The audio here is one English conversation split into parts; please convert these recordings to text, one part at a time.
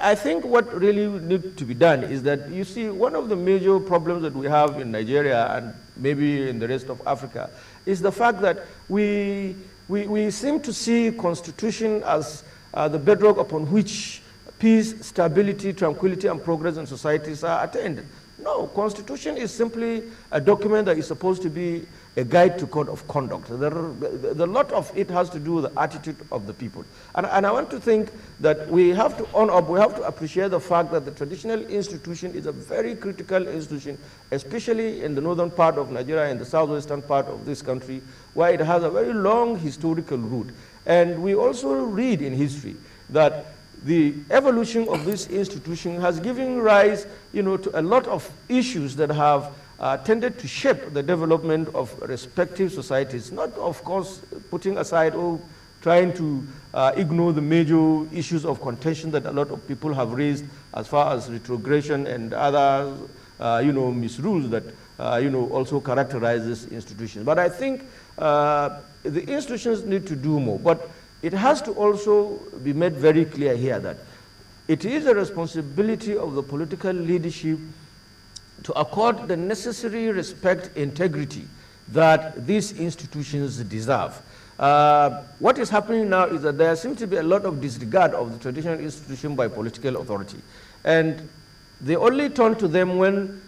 I think what really needs to be done is that, you see, one of the major problems that we have in Nigeria and maybe in the rest of Africa is the fact that we seem to see constitution as the bedrock upon which peace, stability, tranquility, and progress in societies are attained. No, constitution is simply a document that is supposed to be a guide to code of conduct. The lot of it has to do with the attitude of the people. And I want to think that we have to own up, we have to appreciate the fact that the traditional institution is a very critical institution, especially in the northern part of Nigeria and the southwestern part of this country, where it has a very long historical root. And we also read in history that the evolution of this institution has given rise, to a lot of issues that have tended to shape the development of respective societies. Not, of course, putting aside or trying to ignore the major issues of contention that a lot of people have raised as far as retrogression and other, misrules that, also characterize this institution. But I think the institutions need to do more. But it has to also be made very clear here that it is a responsibility of the political leadership to accord the necessary respect, integrity that these institutions deserve. What is happening now is that there seems to be a lot of disregard of the traditional institution by political authority. And they only turn to them when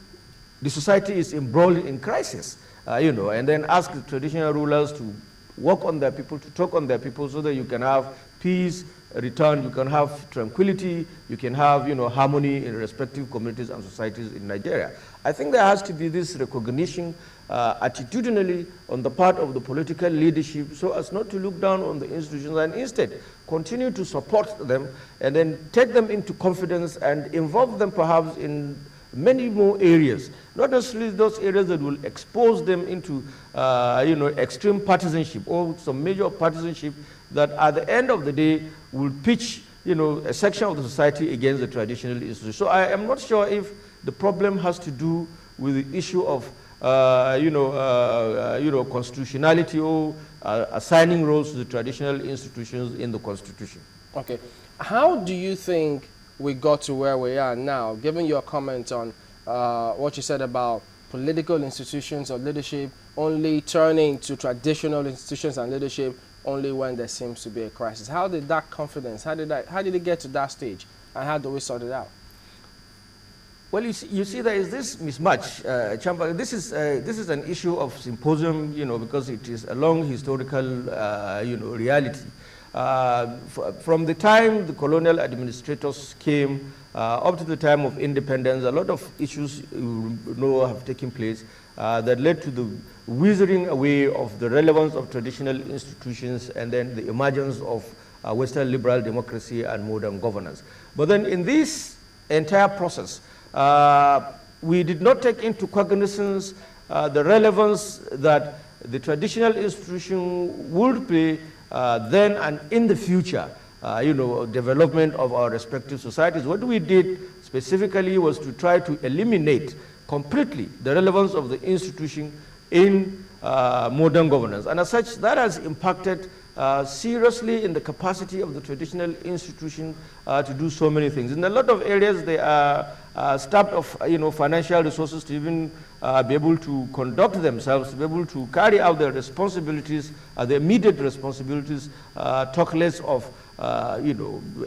the society is embroiled in crisis, and then ask the traditional rulers to work on their people, to talk on their people so that you can have peace, return, you can have tranquility, you can have harmony in respective communities and societies in Nigeria. I think there has to be this recognition attitudinally on the part of the political leadership so as not to look down on the institutions and instead continue to support them and then take them into confidence and involve them perhaps in many more areas, not necessarily those areas that will expose them into extreme partisanship or some major partisanship that at the end of the day will pitch a section of the society against the traditional institution. So I am not sure if the problem has to do with the issue of constitutionality or assigning roles to the traditional institutions in the constitution. Okay, how do you think we got to where we are now, given your comment on what you said about political institutions or leadership only turning to traditional institutions and leadership only when there seems to be a crisis? How did that confidence, how did it get to that stage, and how do we sort it out? Well, you see there is this mismatch, Chamber. This is an issue of symposium, because it is a long historical, reality. From the time the colonial administrators came up to the time of independence, a lot of issues have taken place that led to the withering away of the relevance of traditional institutions and then the emergence of Western liberal democracy and modern governance. But then in this entire process, we did not take into cognizance the relevance that the traditional institution would play then and in the future, development of our respective societies. What we did specifically was to try to eliminate completely the relevance of the institution in modern governance. And as such, that has impacted seriously in the capacity of the traditional institution to do so many things. In a lot of areas, they are starved of financial resources to even be able to conduct themselves, to be able to carry out their responsibilities, their immediate responsibilities, talk less of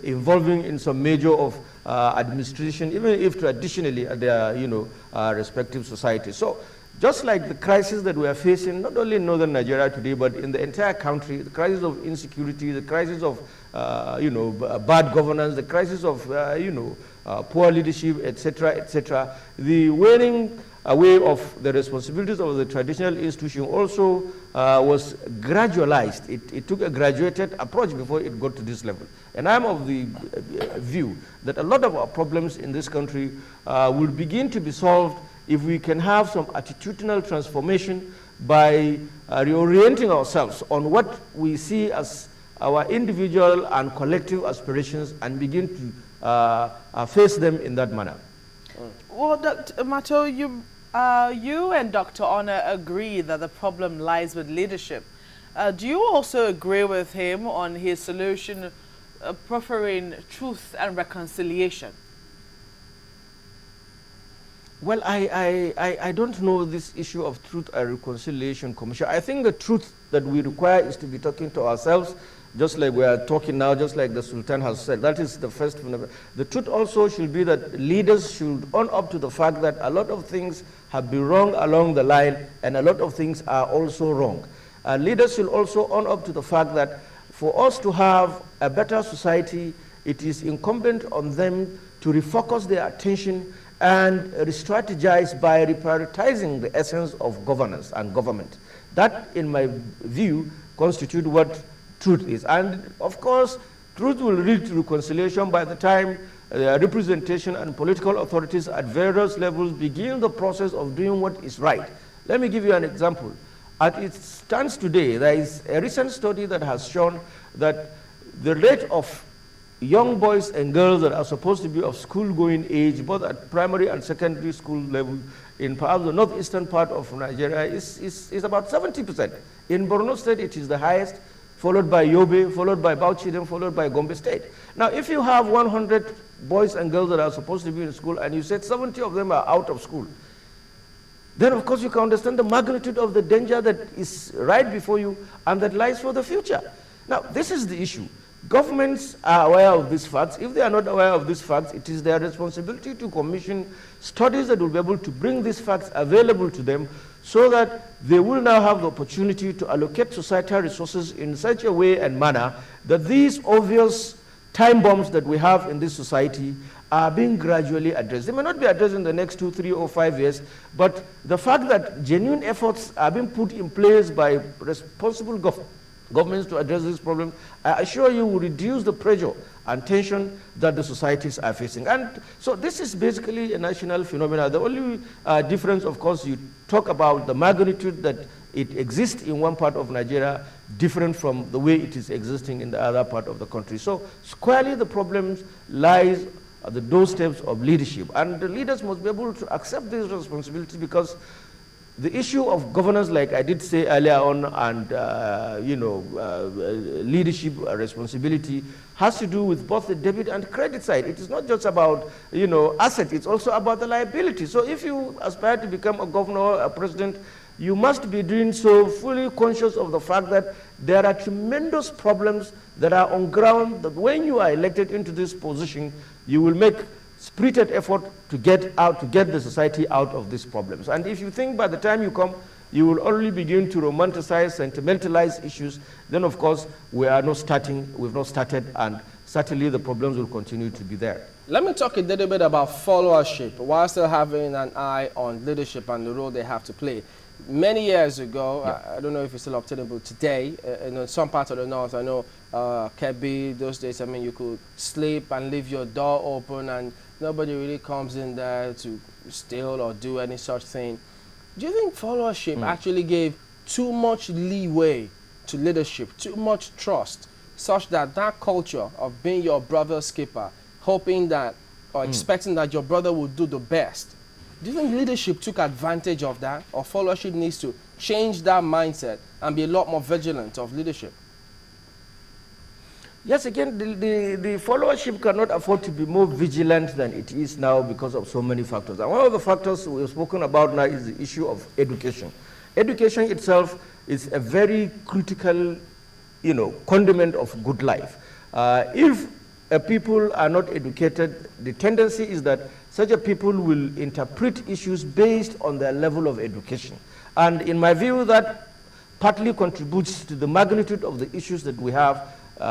involving in some major of administration, even if traditionally they are respective societies. So just like the crisis that we are facing, not only in northern Nigeria today, but in the entire country, the crisis of insecurity, the crisis of bad governance, the crisis of poor leadership, etc., the wearing away of the responsibilities of the traditional institution also was gradualized. It took a graduated approach before it got to this level. And I'm of the view that a lot of our problems in this country will begin to be solved if we can have some attitudinal transformation by reorienting ourselves on what we see as our individual and collective aspirations and begin to face them in that manner. Well, Dr. Mato, you and Dr. Honor agree that the problem lies with leadership. Do you also agree with him on his solution preferring truth and reconciliation? Well, I don't know this issue of truth and reconciliation commission. I think the truth that we require is to be talking to ourselves, just like we are talking now, just like the Sultan has said. That is the first fundamental. The truth also should be that leaders should own up to the fact that a lot of things have been wrong along the line, and a lot of things are also wrong. Leaders should also own up to the fact that for us to have a better society, it is incumbent on them to refocus their attention and re-strategize by reprioritizing the essence of governance and government. That, in my view, constitutes what truth is. And of course, truth will lead to reconciliation by the time representation and political authorities at various levels begin the process of doing what is right. Let me give you an example. As it stands today, there is a recent study that has shown that the rate of young boys and girls that are supposed to be of school-going age, both at primary and secondary school level, in perhaps the northeastern part of Nigeria, is about 70%. In Borno State, it is the highest, followed by Yobe, followed by Bauchi, then followed by Gombe State. Now, if you have 100 boys and girls that are supposed to be in school, and you said 70 of them are out of school, then of course you can understand the magnitude of the danger that is right before you and that lies for the future. Now, this is the issue. Governments are aware of these facts. If they are not aware of these facts, it is their responsibility to commission studies that will be able to bring these facts available to them so that they will now have the opportunity to allocate societal resources in such a way and manner that these obvious time bombs that we have in this society are being gradually addressed. They may not be addressed in the next 2, 3, or 5 years, but the fact that genuine efforts are being put in place by responsible governments to address this problem, I assure you, will reduce the pressure and tension that the societies are facing. And so this is basically a national phenomenon. The only difference, of course, you talk about the magnitude that it exists in one part of Nigeria, different from the way it is existing in the other part of the country. So squarely the problem lies at the doorsteps of leadership. And the leaders must be able to accept this responsibility, because the issue of governance, like I did say earlier on, and leadership responsibility has to do with both the debit and credit side. It is not just about asset, it's also about the liability. So if you aspire to become a governor or a president, you must be doing so fully conscious of the fact that there are tremendous problems that are on ground, that when you are elected into this position, you will make spirited effort to get the society out of these problems. And if you think by the time you come, you will only begin to romanticize, sentimentalize issues, then of course we've not started, and certainly the problems will continue to be there. Let me talk a little bit about followership, while still having an eye on leadership and the role they have to play. Many years ago, I don't know if it's still obtainable today, in some parts of the north, I know Kebi, those days, I mean, you could sleep and leave your door open and nobody really comes in there to steal or do any such thing. Do you think followership actually gave too much leeway to leadership, too much trust, such that that culture of being your brother's keeper, hoping that or expecting that your brother will do the best, do you think leadership took advantage of that, or followership needs to change that mindset and be a lot more vigilant of leadership? Yes, again, the followership cannot afford to be more vigilant than it is now because of so many factors. And one of the factors we've spoken about now is the issue of education. Education itself is a very critical, condiment of good life. If people are not educated, the tendency is that such a people will interpret issues based on their level of education. And in my view, that partly contributes to the magnitude of the issues that we have,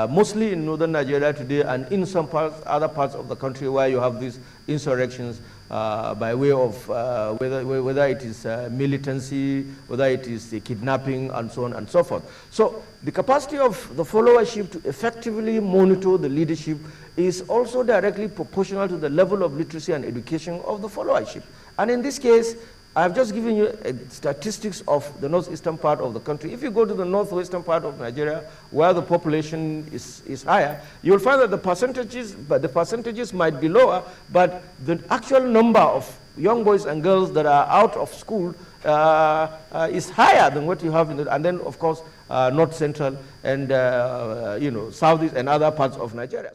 mostly in northern Nigeria today, and in some other parts of the country where you have these insurrections by way of whether it is militancy, whether it is kidnapping, and so on and so forth. So the capacity of the followership to effectively monitor the leadership is also directly proportional to the level of literacy and education of the followership. And in this case, I've just given you statistics of the northeastern part of the country. If you go to the northwestern part of Nigeria, where the population is higher, you'll find that the percentages might be lower, but the actual number of young boys and girls that are out of school is higher than what you have in the, and then of course north central and you know, southeast and other parts of Nigeria.